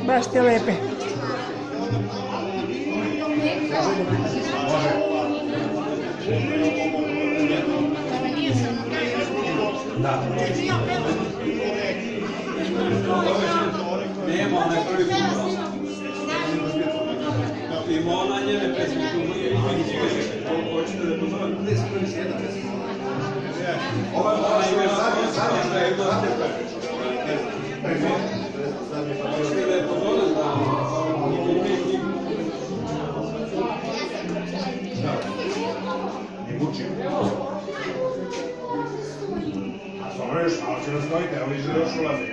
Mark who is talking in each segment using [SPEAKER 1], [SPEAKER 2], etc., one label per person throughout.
[SPEAKER 1] Baš te lepe.
[SPEAKER 2] Da. Nema onaj prvi put. Ima ona njene pesme tu nije hoćete da pozovem. Ne, se prvi sjeda. Ova ima što je dosta hoćete da je pozovem da
[SPEAKER 3] ne mučim. A samo još malo će da stojite, evo iz još ulaze.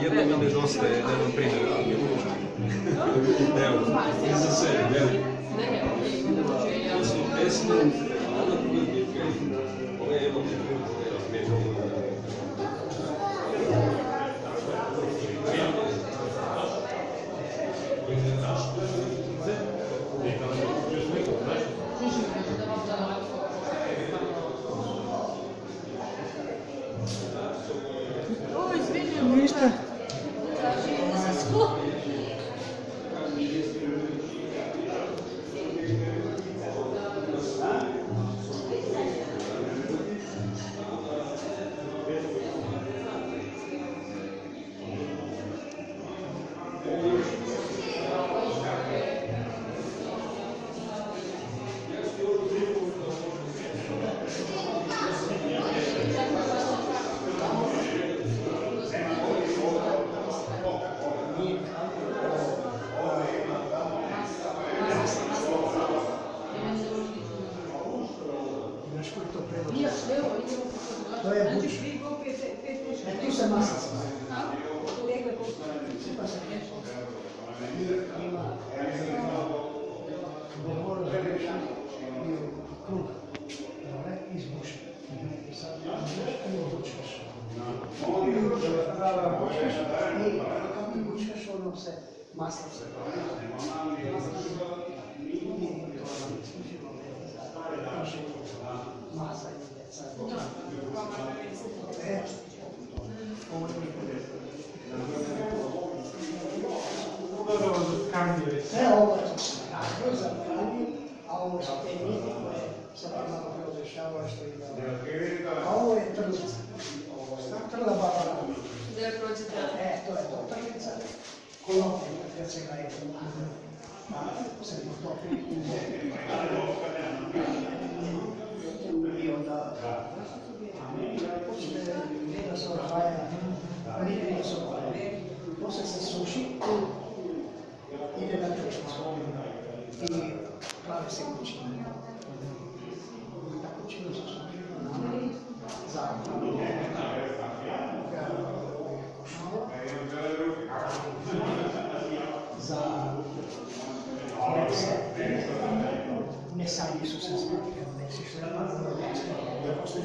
[SPEAKER 2] Jedno mi nedostaje, jedan primjer. Evo, za sebe, evo. To su pesme, ona prigodnika i ove emotivne
[SPEAKER 1] Ništa.
[SPEAKER 4] To je buč. Tu se maslac. Ima krug iz buša. I sad bučeš. Kako bučeš, ono se maslac. Masa i djeca. Sve ovo je za tkanju, a ovo su te niti koje se malo prozrešavaju što ima. A ovo je trlica. Trla baba.
[SPEAKER 5] Gdje prođete?
[SPEAKER 4] To je to trlica. Konoplje, kad se ga je se potopi. I onda počne da se odvaja, ribe se odvaja. Poslije se suši, ide na tečnicu i prave se kućine. Ta kućina se suši za za mesanje su se spavljene, što je malo da postoje